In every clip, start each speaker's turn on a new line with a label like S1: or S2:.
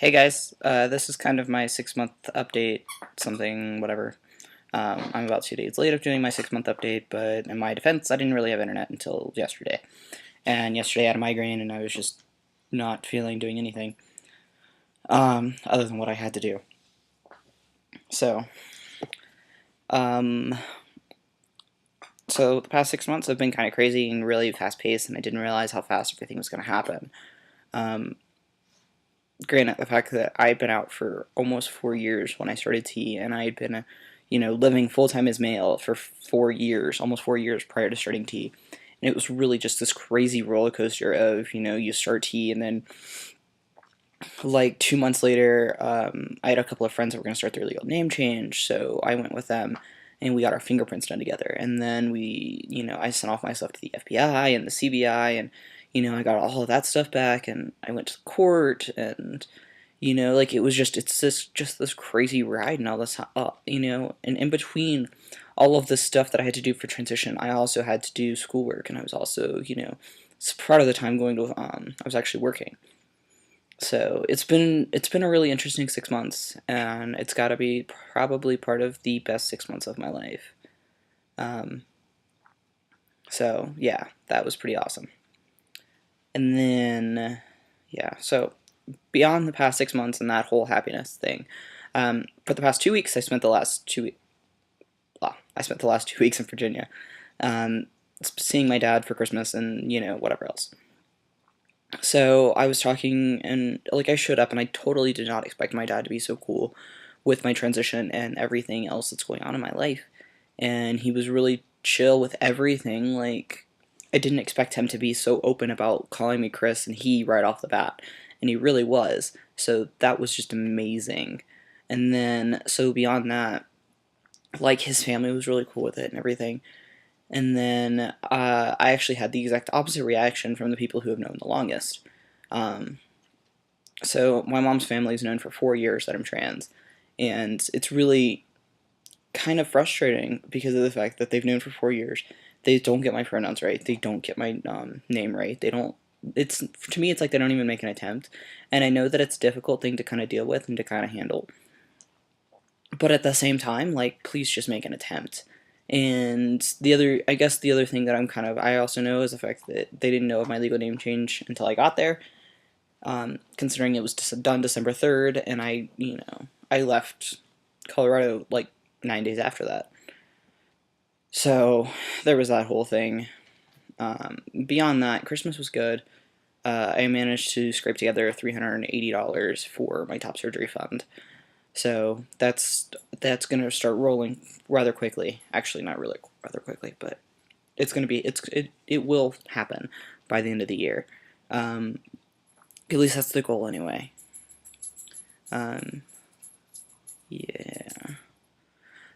S1: Hey guys, this is kind of my 6-month update, something, whatever. I'm about 2 days late of doing my 6-month update, but in my defense, I didn't really have internet until yesterday. And yesterday I had a migraine and I was just not feeling doing anything, other than what I had to do. So, um, so the past 6 months have been kind of crazy and really fast-paced, and I didn't realize how fast everything was going to happen. Um, Granted, the fact that I'd been out for almost 4 years when I started T, and I had been, living full time as male for 4 years, almost 4 years prior to starting T, and it was really just this crazy roller coaster of, you start T, and then like 2 months later, I had a couple of friends that were going to start their legal name change, so I went with them. And we got our fingerprints done together. And then I sent off my stuff to the FBI and the CBI, and I got all of that stuff back, and I went to court, and like it's just this crazy ride and all this, and in between all of this stuff that I had to do for transition, I also had to do schoolwork, and I was also, part of the time going to, I was actually working. So it's been a really interesting 6 months, and it's got to be probably part of the best 6 months of my life. Um, so yeah, that was pretty awesome. And then yeah, so beyond the past 6 months and that whole happiness thing, for the past 2 weeks, I spent the last 2 weeks in Virginia, seeing my dad for Christmas and whatever else. So I was talking, and like I showed up, and I totally did not expect my dad to be so cool with my transition and everything else that's going on in my life. And he was really chill with everything. Like, I didn't expect him to be so open about calling me Chris and he right off the bat. And he really was. So that was just amazing. And then, so beyond that, like, his family was really cool with it and everything. And then I actually had the exact opposite reaction from the people who have known the longest. Um, so my mom's family is known for 4 years that I'm trans, and it's really kind of frustrating because of the fact that they've known for 4 years. They don't get my pronouns right. They don't get my name right. They don't. It's to me, it's like they don't even make an attempt, and I know that it's a difficult thing to kind of deal with and to kind of handle. But at the same time, like, please just make an attempt. And I guess the other thing that I also know is the fact that they didn't know of my legal name change until I got there, considering it was done December 3rd, and I left Colorado like 9 days after that. So there was that whole thing. Beyond that, Christmas was good. I managed to scrape together $380 for my top surgery fund. So that's gonna start rolling rather quickly. Actually, not really rather quickly, but it will happen by the end of the year. At least that's the goal anyway. Yeah.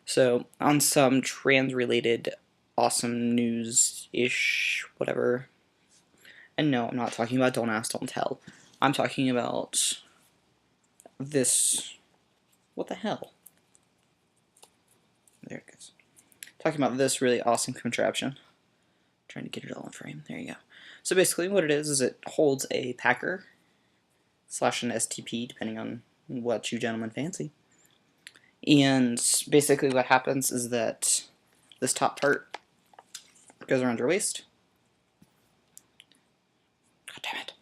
S1: So on some trans-related awesome news-ish, whatever. And no, I'm not talking about Don't Ask, Don't Tell. I'm talking about this. What the hell? There it goes. Talking about this really awesome contraption. Trying to get it all in frame. There you go. So basically what it is it holds a packer / an STP, depending on what you gentlemen fancy. And basically what happens is that this top part goes around your waist. God damn it.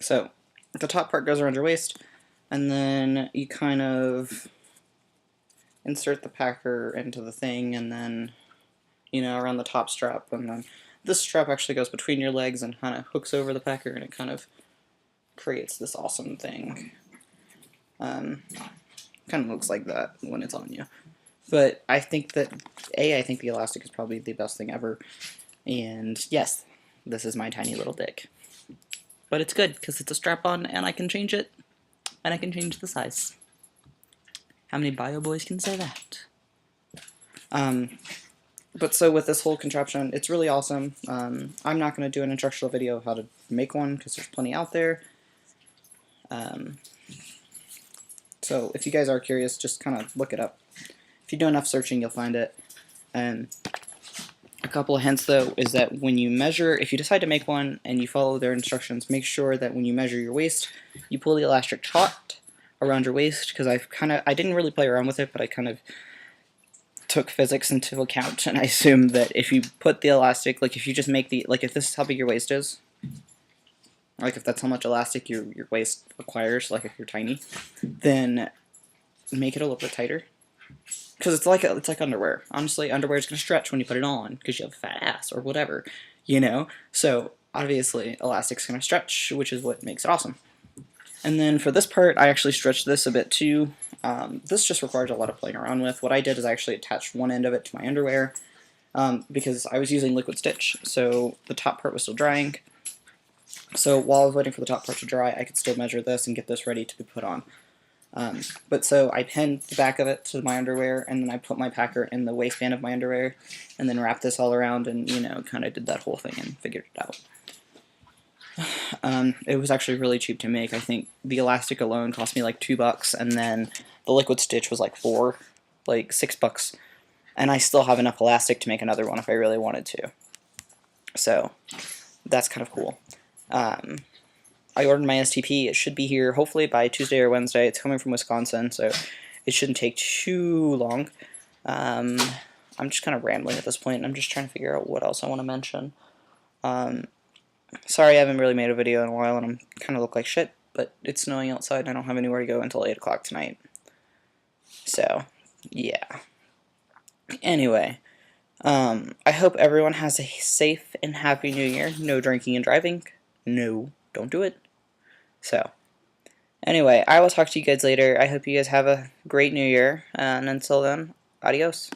S1: So the top part goes around your waist, and then you kind of insert the packer into the thing, and then around the top strap, and then this strap actually goes between your legs and kind of hooks over the packer, and it kind of creates this awesome thing. Kind of looks like that when it's on you. But I think that, I think the elastic is probably the best thing ever. And yes, this is my tiny little dick. But it's good, because it's a strap-on, and I can change it, and I can change the size. How many bio boys can say that? But so with this whole contraption, it's really awesome. I'm not going to do an instructional video of how to make one, because there's plenty out there. So if you guys are curious, just kind of look it up. If you do enough searching, you'll find it. And a couple of hints though is that when you measure, if you decide to make one and you follow their instructions, make sure that when you measure your waist, you pull the elastic taut around your waist, because I didn't really play around with it, but I kind of took physics into account, and I assumed that if you put the elastic, like if you just make the, like if this is how big your waist is, like if that's how much elastic your waist requires, like if you're tiny, then make it a little bit tighter. Because it's like underwear. Honestly, underwear is going to stretch when you put it on because you have a fat ass or whatever, you know? So, obviously, elastic's going to stretch, which is what makes it awesome. And then for this part, I actually stretched this a bit too. This just requires a lot of playing around with. What I did is I actually attached one end of it to my underwear because I was using liquid stitch, so the top part was still drying. So while I was waiting for the top part to dry, I could still measure this and get this ready to be put on. But so I pinned the back of it to my underwear, and then I put my packer in the waistband of my underwear, and then wrapped this all around, and kind of did that whole thing and figured it out. It was actually really cheap to make. I think the elastic alone cost me like $2, and then the liquid stitch was like $6, and I still have enough elastic to make another one if I really wanted to. So that's kind of cool. I ordered my STP. It should be here hopefully by Tuesday or Wednesday. It's coming from Wisconsin, so it shouldn't take too long. I'm just kind of rambling at this point. I'm just trying to figure out what else I want to mention. Sorry I haven't really made a video in a while, and I'm kind of look like shit, but it's snowing outside and I don't have anywhere to go until 8 o'clock tonight. So, yeah. Anyway, I hope everyone has a safe and happy new year. No drinking and driving. No, don't do it. So, anyway, I will talk to you guys later. I hope you guys have a great new year, and until then, adios.